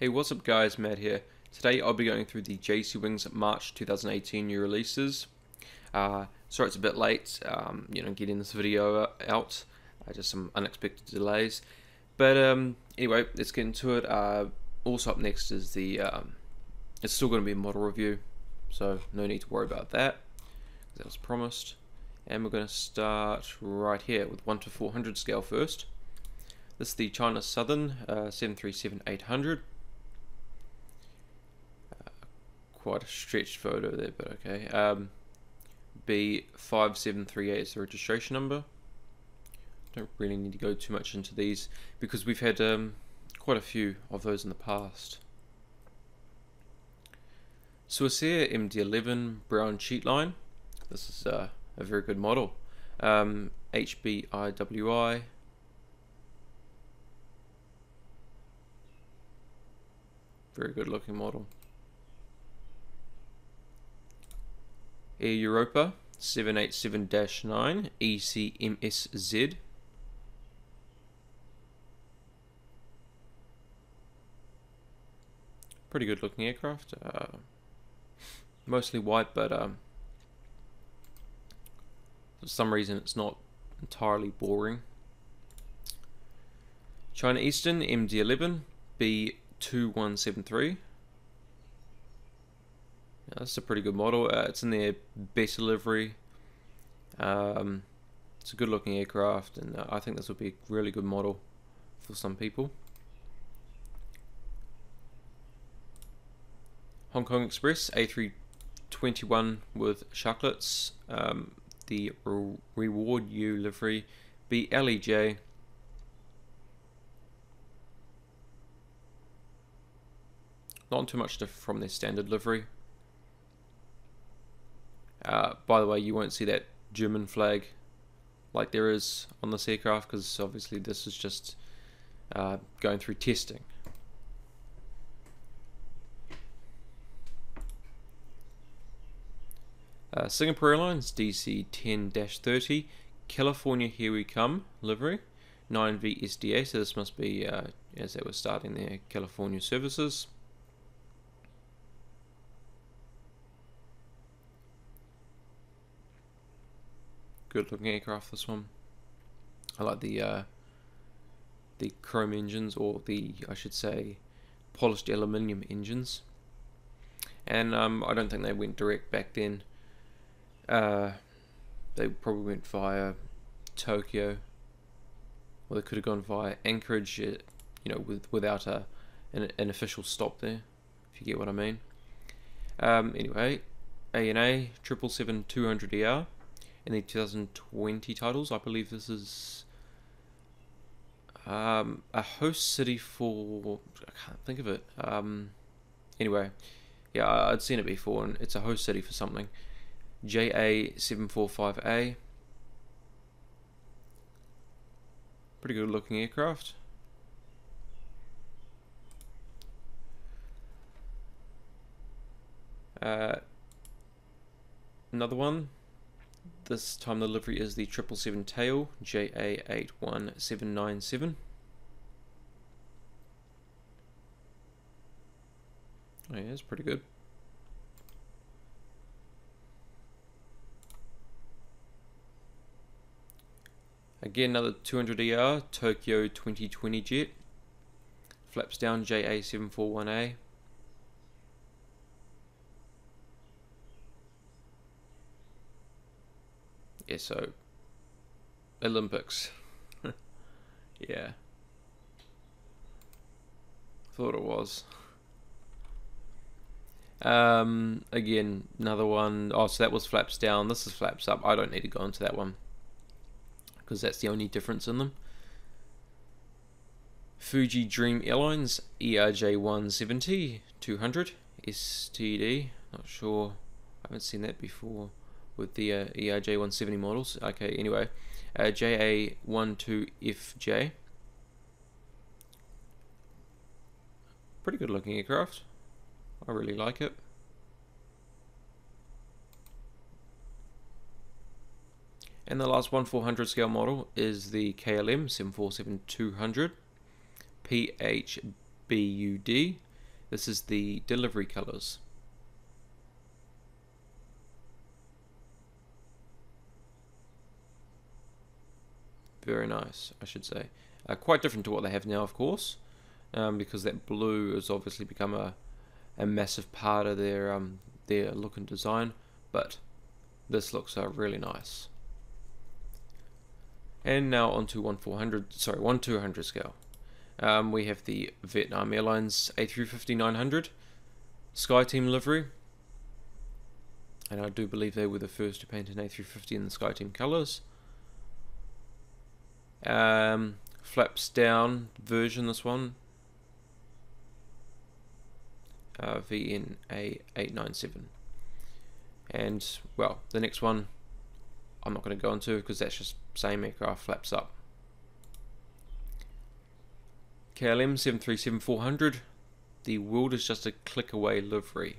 Hey, what's up guys, Matt here. Today I'll be going through the JC Wings March 2018 new releases. Sorry it's a bit late, getting this video out, just some unexpected delays. But anyway, let's get into it. Also up next is the, it's still going to be a model review, so no need to worry about that, because that was promised. And we're going to start right here with 1 to 400 scale first. This is the China Southern 737-800. Quite a stretched photo there, but okay. B5738 is the registration number. Don't really need to go too much into these because we've had quite a few of those in the past. Swissair MD-11 brown sheet line. This is a very good model. HBIWI. Very good looking model. Air Europa 787-9 ECMSZ. Pretty good looking aircraft. Mostly white, but for some reason it's not entirely boring. China Eastern MD-11 B2173. That's a pretty good model. It's in their beta livery. It's a good looking aircraft, and I think this would be a really good model for some people. Hong Kong Express A321 with sharklets. The Reward U livery BLEJ. Not too much different from their standard livery. By the way, you won't see that German flag like there is on this aircraft, because obviously this is just going through testing. Singapore Airlines DC-10-30 California Here We Come livery 9V SDA, so this must be as they were starting their California services. Good looking aircraft, this one. I like the chrome engines, or I should say polished aluminium engines. And I don't think they went direct back then. They probably went via Tokyo, or they could have gone via Anchorage, without an official stop there, if you get what I mean. Anyway, ANA 777-200ER. In the 2020 titles, I believe this is a host city for, I can't think of it. Anyway, yeah, I'd seen it before, and it's a host city for something. JA745A. Pretty good looking aircraft. Another one. This time the livery is the 777 tail, JA81797. Oh yeah, it's pretty good. Again, another 200ER Tokyo 2020 jet. Flaps down, JA741A. Yeah, so Olympics. Yeah, thought it was. Again, another one. Oh, so that was flaps down. This is flaps up. I don't need to go into that one because that's the only difference in them. Fuji Dream Airlines ERJ170-200 STD. Not sure. I haven't seen that before with the ERJ170 models. Okay, anyway, JA12FJ. Pretty good looking aircraft. I really like it. And the last 1/400 scale model is the KLM 747-200 PHBUD This is the delivery colors. Very nice, I should say. Quite different to what they have now, of course, because that blue has obviously become a massive part of their look and design. But this looks really nice. And now onto 1/200 scale. We have the Vietnam Airlines A350-900 SkyTeam livery, and I do believe they were the first to paint an A350 in the SkyTeam colours. Flaps down version, this one, VN A897, and well, the next one I'm not going to go into because that's just same aircraft, flaps up. KLM 737-400, the world is just a click away livery.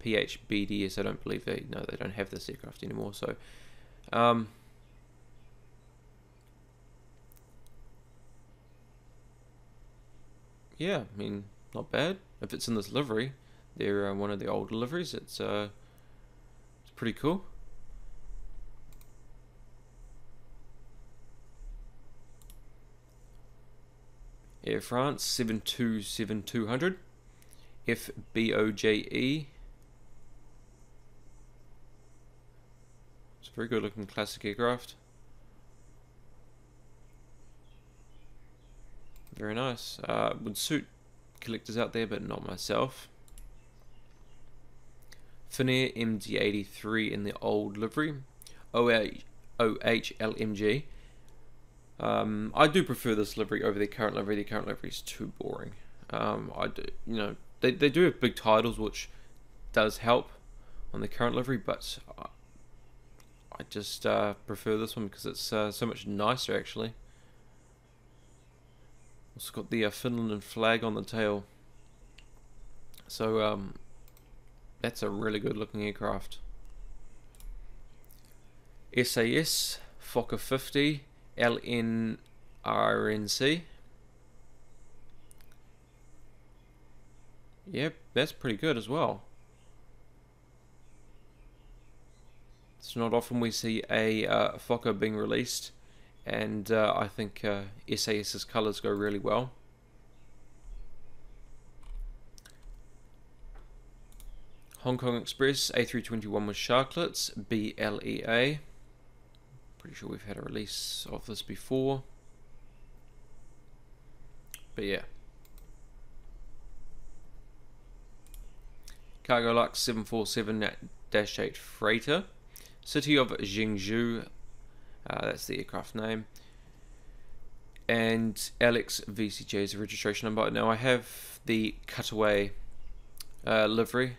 PHBDS, I don't believe they don't have this aircraft anymore, so yeah, I mean, not bad. If it's in this livery, they're one of the older liveries, it's pretty cool. Air France 727-200 FBOJE. It's a very good looking classic aircraft. Very nice. Would suit collectors out there, but not myself. Finnair MD-83 in the old livery. OHLMG. I do prefer this livery over the current livery. The current livery is too boring. I do, they do have big titles, which does help on the current livery, but I just prefer this one because it's so much nicer, actually. It's got the Finland flag on the tail, so that's a really good looking aircraft. SAS Fokker 50 LNRNC. Yep, that's pretty good as well. It's not often we see a Fokker being released, and I think SAS's colours go really well. Hong Kong Express A321 with sharklets, BLEA. Pretty sure we've had a release of this before, but yeah. Cargolux 747-8 freighter, City of Jingzhou, that's the aircraft name, and Alex VCJ is the registration number. Now I have the cutaway livery,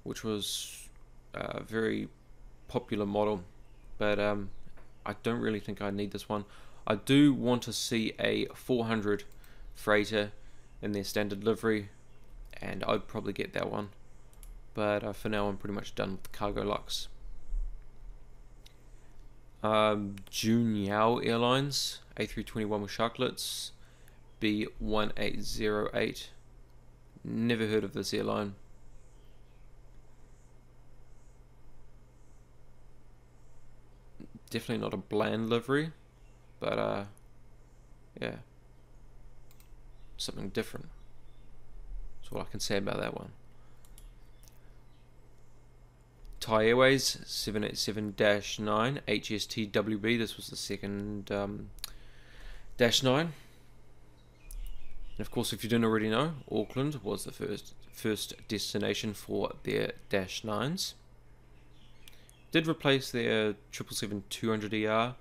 which was a very popular model, but I don't really think I need this one. I do want to see a 400 freighter in their standard livery, and I'd probably get that one, but for now I'm pretty much done with Cargolux. Junyao Airlines A321 with sharklets, B1808. Never heard of this airline. Definitely not a bland livery, but yeah, something different. That's all I can say about that one. Thai Airways 787-9 HSTWB. This was the second -9. And of course, if you didn't already know, Auckland was the first destination for their -9s. Did replace their 777-200ER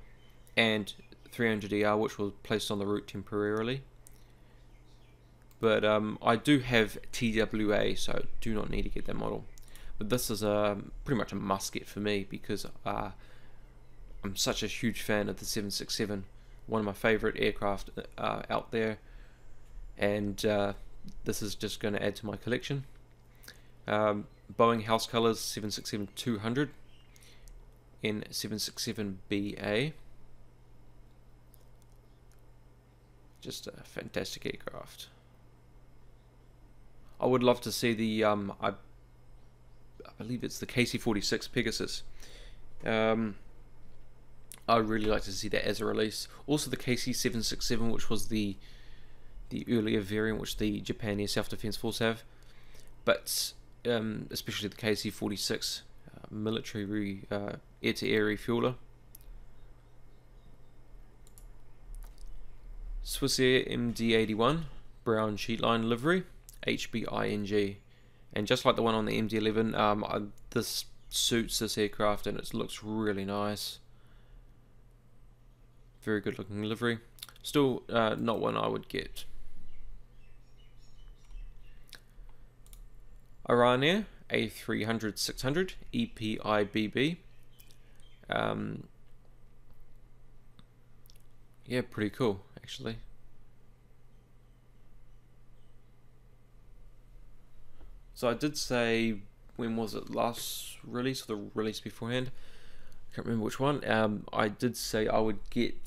and 300ER, which was placed on the route temporarily. But I do have TWA, so do not need to get that model. But this is pretty much a must-get for me because I'm such a huge fan of the 767, one of my favourite aircraft out there, and this is just going to add to my collection. Boeing House Colors 767-200 in 767BA. Just a fantastic aircraft. I would love to see the I believe it's the KC-46 Pegasus. I would really like to see that as a release. Also the KC-767, which was the earlier variant which the Japan Air Self-Defense Force have, but especially the KC-46 military air-to-air refueler. Swissair MD-81 brown sheetline livery, HBING, and just like the one on the MD-11, this suits this aircraft and it looks really nice. Very good looking livery. Still not one I would get. Iran Air A300-600 EPIBB. Yeah, pretty cool actually. So I did say, when was it last release, or the release beforehand? I can't remember which one. I did say I would get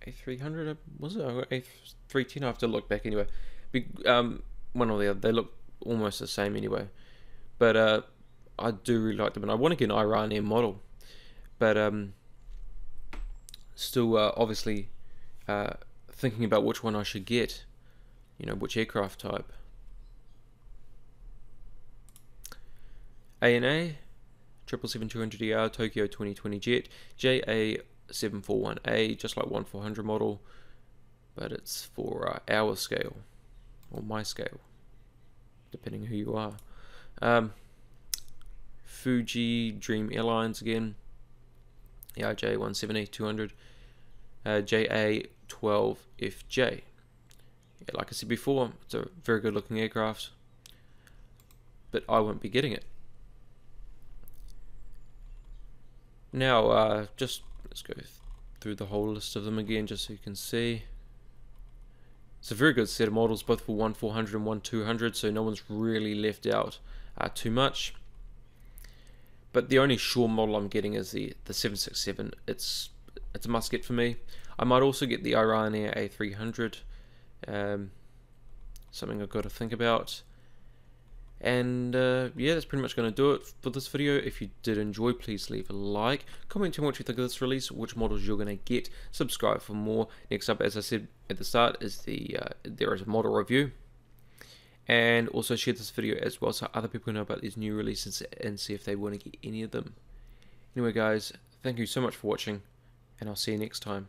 A300, was it? I got A310, I have to look back anyway. One or the other, they look almost the same anyway. But I do really like them, and I want to get an Iran Air model. But still obviously thinking about which one I should get, you know, which aircraft type. ANA 777-200ER Tokyo 2020 jet, JA741A, just like 1400 model, but it's for our scale, or my scale, depending who you are. Fuji Dream Airlines again, yeah, JA170-200, JA12FJ. Yeah, like I said before, it's a very good looking aircraft, but I won't be getting it. Now, let's go through the whole list of them again, just so you can see. It's a very good set of models, both for 1400 and 1200, so no one's really left out too much. But the only sure model I'm getting is the 767. It's a must get for me. I might also get the Iran Air A300, something I've got to think about. And yeah, that's pretty much going to do it for this video. If you did enjoy, please leave a like, comment tell me what you think of this release, which models you're going to get, subscribe for more. Next up, as I said at the start, is there is a model review, and also share this video as well so other people know about these new releases and see if they want to get any of them. Anyway guys, thank you so much for watching, and I'll see you next time.